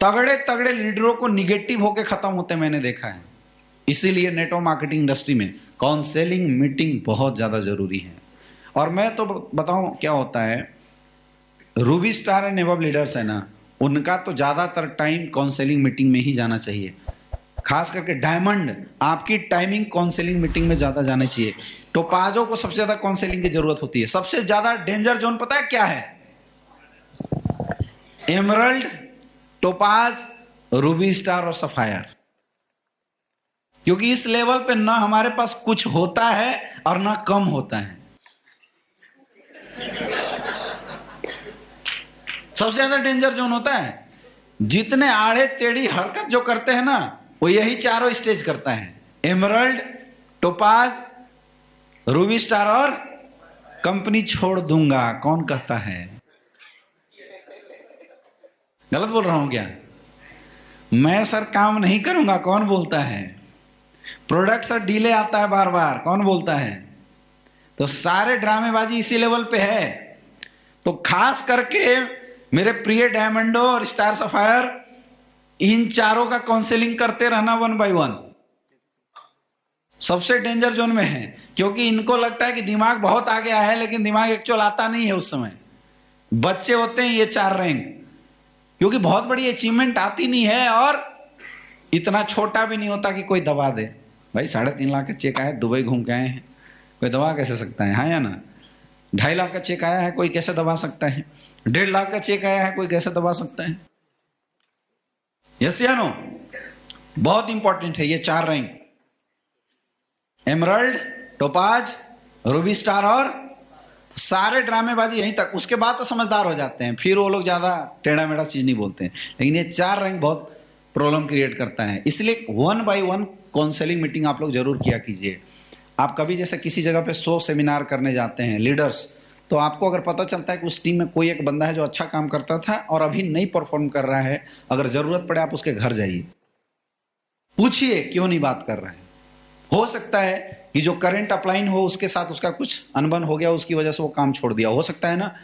तगड़े तगड़े लीडरों को निगेटिव होके खत्म होते मैंने देखा है। इसीलिए नेटवर्क मार्केटिंग इंडस्ट्री में काउंसलिंग मीटिंग बहुत ज्यादा जरूरी है। और मैं तो बताऊं क्या होता है, Ruby star and above leaders है ना, उनका तो ज्यादातर टाइम काउंसलिंग मीटिंग में ही जाना चाहिए। खास करके डायमंड, आपकी टाइमिंग काउंसलिंग मीटिंग में ज्यादा जाना चाहिए। टोपाजों को सबसे ज्यादा काउंसलिंग की जरूरत होती है। सबसे ज्यादा डेंजर जोन पता है क्या है? एमरल्ड, टोपाज, रूबी स्टार और सफायर। क्योंकि इस लेवल पे ना हमारे पास कुछ होता है और ना कम होता है। सबसे ज्यादा डेंजर जोन होता है। जितने आड़े टेढ़ी हरकत जो करते हैं ना, वो यही चारों स्टेज करता है। एमरल्ड, टोपाज, रूबी स्टार और कंपनी छोड़ दूंगा। कौन कहता है? गलत बोल रहा हूं क्या? मैं सर काम नहीं करूंगा, कौन बोलता है? प्रोडक्ट सर डीले आता है बार बार, कौन बोलता है? तो सारे ड्रामेबाजी इसी लेवल पे है। तो खास करके मेरे प्रिय डायमंडो और स्टार सफायर, इन चारों का काउंसलिंग करते रहना 1 by 1। सबसे डेंजर जोन में है, क्योंकि इनको लगता है कि दिमाग बहुत आगे आया है, लेकिन दिमाग एक्चुअल आता नहीं है। उस समय बच्चे होते हैं ये 4 रैंक, क्योंकि बहुत बड़ी अचीवमेंट आती नहीं है और इतना छोटा भी नहीं होता कि कोई दबा दे। भाई 3.5 लाख का चेक आया, दुबई घूम के आए हैं, कोई दबा कैसे सकता है? हाँ या ना? 2.5 लाख का चेक आया है, कोई कैसे दबा सकता है? 1.5 लाख का चेक आया है, कोई कैसे दबा सकता है? यस या नो? बहुत इंपॉर्टेंट है ये 4 rank, emerald, topaz, Ruby star और सारे ड्रामेबाजी यहीं तक। उसके बाद तो समझदार हो जाते हैं, फिर वो लोग ज्यादा टेढ़ा मेढ़ा चीज नहीं बोलते हैं। लेकिन ये 4 रैंक बहुत प्रॉब्लम क्रिएट करता है। इसलिए 1 by 1 काउंसलिंग मीटिंग आप लोग जरूर किया कीजिए। आप कभी जैसे किसी जगह पे 100 सेमिनार करने जाते हैं लीडर्स, तो आपको अगर पता चलता है कि उस टीम में कोई एक बंदा है जो अच्छा काम करता था और अभी नहीं परफॉर्म कर रहा है, अगर जरूरत पड़े आप उसके घर जाइए, पूछिए क्यों नहीं बात कर रहा है। हो सकता है कि जो करंट अपलाइन हो उसके साथ उसका कुछ अनबन हो गया, उसकी वजह से वो काम छोड़ दिया, हो सकता है ना।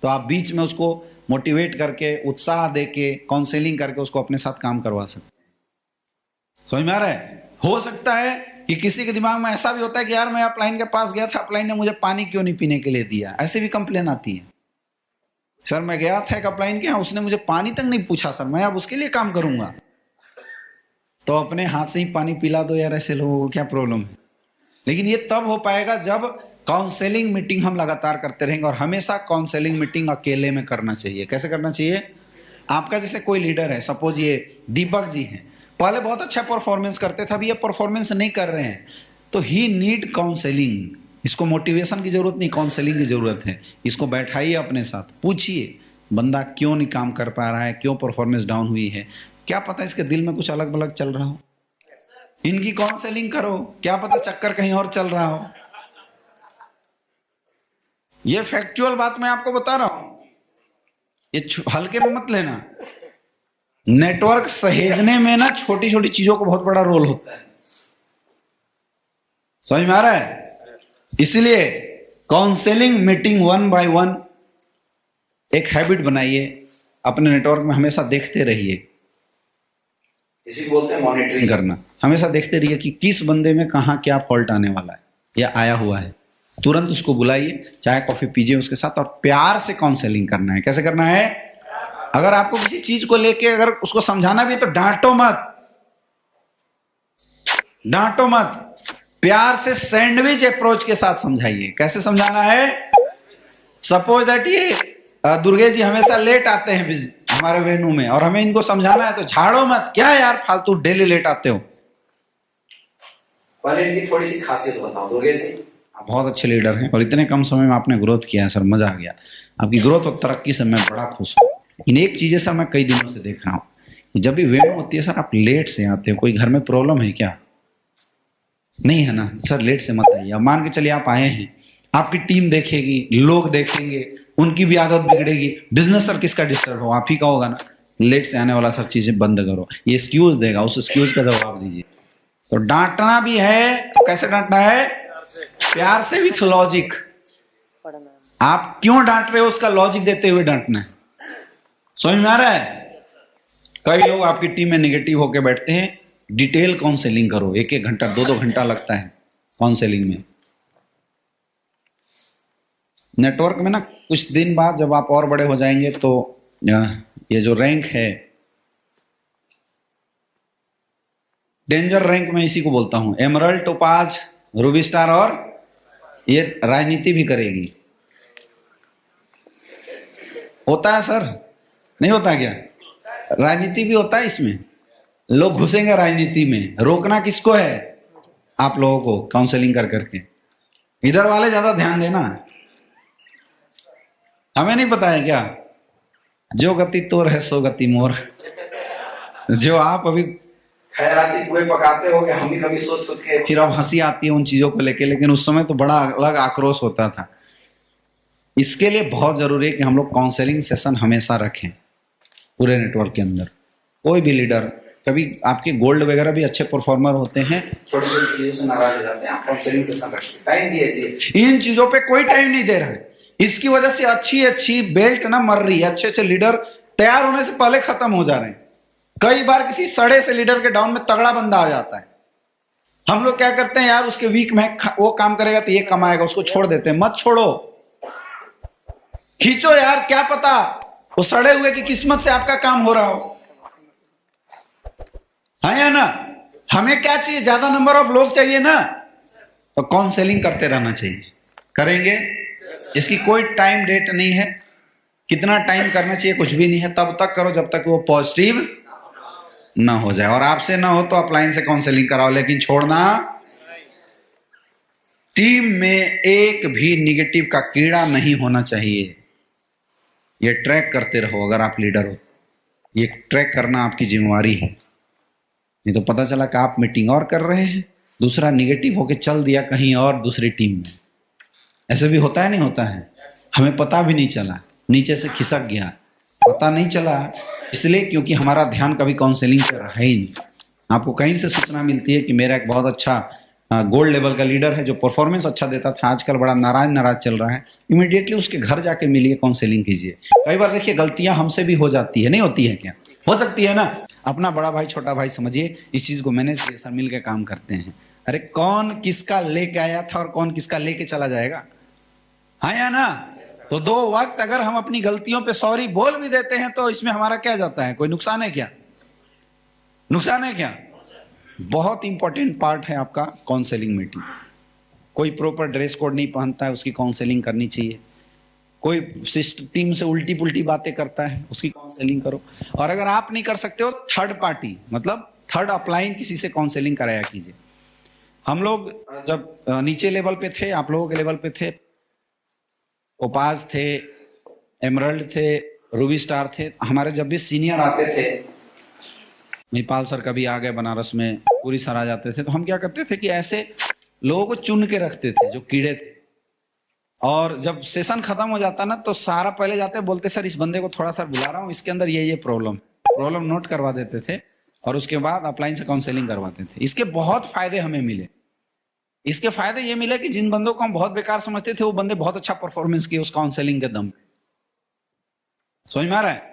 तो आप बीच में उसको मोटिवेट करके, उत्साह देके, काउंसलिंग करके उसको अपने साथ काम करवा सकते हैं। समझ में आ रहा है? हो सकता है कि किसी के दिमाग में ऐसा भी होता है कि यार मैं अपलाइन के पास गया था, अपलाइन ने मुझे पानी क्यों नहीं पीने के लिए दिया। ऐसे भी कंप्लेन आती है, सर मैं गया था एक अपलाइन के यहाँ, उसने मुझे पानी तक नहीं पूछा सर, मैं अब उसके लिए काम करूंगा। तो अपने हाथ से ही पानी पिला दो यार, ऐसे लोगों को क्या प्रॉब्लम है? लेकिन ये तब हो पाएगा जब काउंसलिंग मीटिंग हम लगातार करते रहेंगे। और हमेशा काउंसलिंग मीटिंग अकेले में करना चाहिए। कैसे करना चाहिए? आपका जैसे कोई लीडर है, सपोज ये दीपक जी हैं, पहले बहुत अच्छा परफॉर्मेंस करते थे, अभी ये परफॉर्मेंस नहीं कर रहे हैं, तो ही नीड काउंसलिंग। इसको मोटिवेशन की जरूरत नहीं, काउंसलिंग की जरूरत है। इसको बैठाइए अपने साथ, पूछिए बंदा क्यों नहीं काम कर पा रहा है, क्यों परफॉर्मेंस डाउन हुई है, क्या पता इसके दिल में कुछ अलग अलग चल रहा हो। इनकी काउंसलिंग करो, क्या पता चक्कर कहीं और चल रहा हो। ये फैक्चुअल बात मैं आपको बता रहा हूं, ये हल्के में मत लेना। नेटवर्क सहेजने में ना छोटी छोटी चीजों को बहुत बड़ा रोल होता है। समझ में आ रहा है? इसलिए काउंसलिंग मीटिंग 1 by 1 एक हैबिट बनाइए, अपने नेटवर्क में हमेशा देखते रहिए। इसी को बोलते हैं मॉनिटरिंग करना। हमेशा देखते रहिए कि किस बंदे में कहाँ क्या फॉल्ट आने वाला है या आया हुआ है। तुरंत उसको बुलाइए, चाय कॉफी पीजिए उसके साथ, और प्यार से काउंसलिंग करना है। कैसे करना है? अगर आपको किसी चीज को लेके अगर उसको समझाना भी है तो डांटो मत, डांटो मत, प्यार से सैंडविच अप्रोच के साथ समझाइए। कैसे समझाना है? सपोज दैट ये दुर्गे जी हमेशा लेट आते हैं हमारे वेन्यू में, और हमें इनको समझाना है, तो झाड़ो मत, क्या यार फालतू डेली लेट आते हो। पहले इनकी थोड़ी सी खासियत बताओ। दुर्गे जी आप बहुत अच्छे लीडर हैं और इतने कम समय में आपने ग्रोथ किया है सर, मजा आ गया। आपकी ग्रोथ और तरक्की से मैं बड़ा खुश हूँ। इन एक चीजें सर मैं कई दिनों से देख रहा हूँ, जब भी वेन्यू होती है सर आप लेट से आते हो। कोई घर में प्रॉब्लम है क्या? नहीं है ना सर, लेट से मत आइए। अब मान के चलिए आप आए हैं, आपकी टीम देखेगी, लोग देखेंगे, उनकी भी आदत बिगड़ेगी। बिजनेस सर किसका डिस्टर्ब हो? आप ही का होगा ना। लेट से आने वाला सर चीजें बंद करो। ये एक्सक्यूज देगा, उस एक्सक्यूज का जवाब दीजिए। तो डांटना भी है तो कैसे डांटना है? प्यार से विथ लॉजिक। आप क्यों डांट रहे हो उसका लॉजिक देते हुए डांटना है। समझ में आ रहा है? कई लोग आपकी टीम में निगेटिव होकर बैठते हैं, डिटेल काउंसलिंग करो, 1-1 घंटा 2-2 घंटा लगता है काउंसलिंग में। नेटवर्क में ना कुछ दिन बाद जब आप और बड़े हो जाएंगे तो ये जो रैंक है, डेंजर रैंक में इसी को बोलता हूं, एमरल्ड, टोपाज, रूबी स्टार, और ये राजनीति भी करेगी। होता है सर, नहीं होता क्या? राजनीति भी होता है इसमें, लोग घुसेंगे राजनीति में। रोकना किसको है? आप लोगों को, काउंसलिंग कर करके। इधर वाले ज्यादा ध्यान देना, हमें नहीं पता है क्या? जो गति तोर है सो गति मोर। जो आप अभी खैराती पुए पकाते हो, हम भी कभी सोच सोच के फिर अब हंसी आती है उन चीजों को लेके, लेकिन उस समय तो बड़ा अलग आक्रोश होता था। इसके लिए बहुत जरूरी है कि हम लोग काउंसलिंग सेशन हमेशा रखें पूरे नेटवर्क के अंदर। कोई भी लीडर, कभी आपके गोल्ड वगैरह भी अच्छे परफॉर्मर होते हैं, छोटी छोटी चीजों से नाराज हो जाते हैं, आप काउंसलिंग सेशन रखिए, टाइम दीजिए। इन चीजों पे कोई टाइम नहीं दे रहा है, इसकी वजह से अच्छी अच्छी बेल्ट ना मर रही है, अच्छे अच्छे लीडर तैयार होने से पहले खत्म हो जा रहे हैं। कई बार किसी सड़े से लीडर के डाउन में तगड़ा बंदा आ जाता है, हम लोग क्या करते हैं, यार उसके वीक में वो काम करेगा तो ये कमाएगा, उसको छोड़ देते हैं। मत छोड़ो, खींचो यार, क्या पता वो सड़े हुए की किस्मत से आपका काम हो रहा हो, है या ना? हमें क्या चाहिए? ज्यादा नंबर ऑफ लोग चाहिए ना, तो काउंसलिंग करते रहना चाहिए। करेंगे, इसकी कोई टाइम डेट नहीं है, कितना टाइम करना चाहिए कुछ भी नहीं है, तब तक करो जब तक वो पॉजिटिव ना हो जाए। और आपसे ना हो तो अपलाइन से काउंसलिंग कराओ, लेकिन छोड़ना। टीम में एक भी निगेटिव का कीड़ा नहीं होना चाहिए। ये ट्रैक करते रहो, अगर आप लीडर हो, ये ट्रैक करना आपकी जिम्मेवारी है। नहीं तो पता चला कि आप मीटिंग और कर रहे हैं, दूसरा निगेटिव होके चल दिया कहीं और दूसरी टीम में। ऐसे भी होता है, नहीं होता है? हमें पता भी नहीं चला, नीचे से खिसक गया, पता नहीं चला, इसलिए क्योंकि हमारा ध्यान कभी काउंसलिंग पे रहा ही नहीं। आपको कहीं से सूचना मिलती है कि मेरा एक बहुत अच्छा गोल्ड लेवल का लीडर है जो परफॉर्मेंस अच्छा देता था, आजकल बड़ा नाराज चल रहा है, इमीडिएटली उसके घर जाके मिलिए, काउंसलिंग कीजिए। कई बार देखिए गलतियां हमसे भी हो जाती है, नहीं होती है क्या? हो सकती है ना। अपना बड़ा भाई छोटा भाई समझिए, इस चीज को मैनेज जैसा मिल के काम करते हैं। अरे कौन किसका लेके आया था और कौन किसका लेके चला जाएगा, हाँ या ना? तो 2 वक्त अगर हम अपनी गलतियों पे सॉरी बोल भी देते हैं तो इसमें हमारा क्या जाता है? कोई नुकसान है क्या? नुकसान है क्या? बहुत इंपॉर्टेंट पार्ट है आपका काउंसलिंग मीटिंग। कोई प्रॉपर ड्रेस कोड नहीं पहनता है, उसकी काउंसलिंग करनी चाहिए। कोई टीम से उल्टी पुल्टी बातें करता है, उसकी काउंसलिंग करो। और अगर आप नहीं कर सकते हो, थर्ड पार्टी मतलब थर्ड अपलाइन किसी से काउंसलिंग कराया कीजिए। हम लोग जब नीचे लेवल पे थे, आप लोगों के लेवल पे थे, ओपाज थे, एमरल्ड थे, रूबी स्टार थे, हमारे जब भी सीनियर आते थे, नेपाल सर कभी आ गए बनारस में, पूरी सर आ जाते थे, तो हम क्या करते थे कि ऐसे लोगों को चुन के रखते थे जो कीड़े थे। और जब सेशन खत्म हो जाता ना तो सारा पहले जाते बोलते सर इस बंदे को थोड़ा सा बुला रहा हूँ, इसके अंदर ये प्रॉब्लम नोट करवा देते थे और उसके बाद अपलाइन से काउंसलिंग करवाते थे। इसके बहुत फायदे हमें मिले। इसके फायदे ये मिले कि जिन बंदों को हम बहुत बेकार समझते थे वो बंदे बहुत अच्छा परफॉर्मेंस किए उस काउंसलिंग के दम पे। समझ में आ रहा है?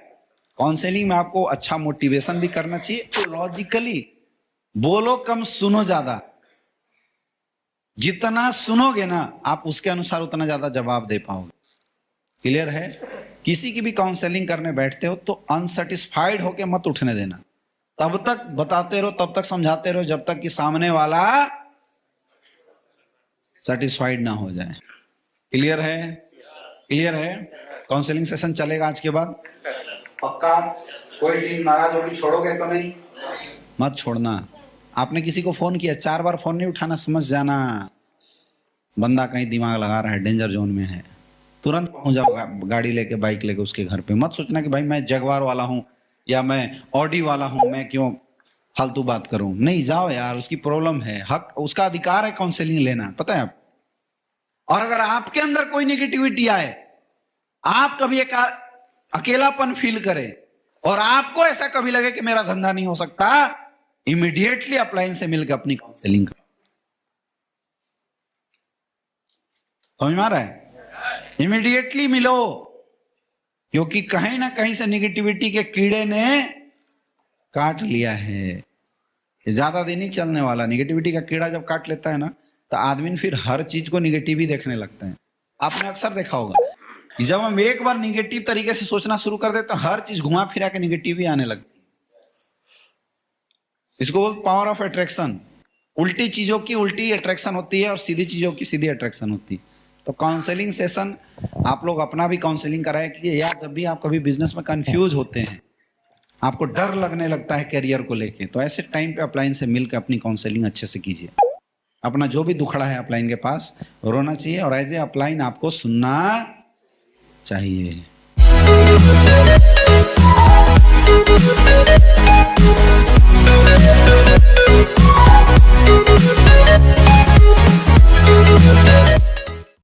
काउंसलिंग में आपको अच्छा मोटिवेशन भी करना चाहिए। तो लॉजिकली बोलो कम, सुनो ज्यादा। जितना सुनोगे ना आप उसके अनुसार उतना ज्यादा जवाब दे पाओगे। क्लियर है? किसी की भी काउंसलिंग करने बैठते हो तो अनसेटिस्फाइड होके मत उठने देना। तब तक बताते रहो, तब तक समझाते रहो जब तक कि सामने वाला सेटिस्फाइड ना हो जाए। क्लियर है? क्लियर है? काउंसलिंग सेशन चलेगा आज के बाद पक्का। कोई टीम नाराज होगी छोड़ोगे तो नहीं? मत छोड़ना। आपने किसी को फोन किया, 4 बार फोन नहीं उठाना, समझ जाना बंदा कहीं दिमाग लगा रहा है, डेंजर जोन में है। तुरंत पहुंच जाओ गाड़ी लेके, बाइक लेके उसके घर पे। मत सोचना कि भाई मैं जगवार वाला हूं या मैं ऑडी वाला हूं, मैं क्यों फालतू बात करूं। नहीं, जाओ यार, उसकी प्रॉब्लम है, हक उसका अधिकार है काउंसलिंग लेना, पता है आप। और अगर आपके अंदर कोई निगेटिविटी आए, आप कभी एक अकेलापन फील करें और आपको ऐसा कभी लगे कि मेरा धंधा नहीं हो सकता, इमीडिएटली अपलाइन से मिलकर अपनी काउंसलिंग करो। समझ में आ रहा है? इमीडिएटली मिलो, क्योंकि कहीं ना कहीं से निगेटिविटी के कीड़े ने काट लिया है। ये ज्यादा दिन नहीं चलने वाला। निगेटिविटी का कीड़ा जब काट लेता है ना, तो आदमी फिर हर चीज को निगेटिव ही देखने लगता है। आपने अक्सर देखा होगा कि जब हम एक बार निगेटिव तरीके से सोचना शुरू कर देते तो हर चीज घुमा फिरा के निगेटिव ही आने लगती है। इसको बोलते पावर ऑफ अट्रैक्शन। उल्टी चीजों की उल्टी अट्रैक्शन होती है और सीधी चीजों की सीधी अट्रैक्शन होती है। तो काउंसलिंग सेशन आप लोग अपना भी काउंसलिंग कराएं कि यार जब भी आप कभी बिजनेस में कंफ्यूज होते हैं, आपको डर लगने लगता है करियर को लेके, तो ऐसे टाइम पे अपलाइन से मिलकर अपनी काउंसलिंग अच्छे से कीजिए। अपना जो भी दुखड़ा है अपलाइन के पास रोना चाहिए, और एज ए अपलाइन आपको सुनना चाहिए।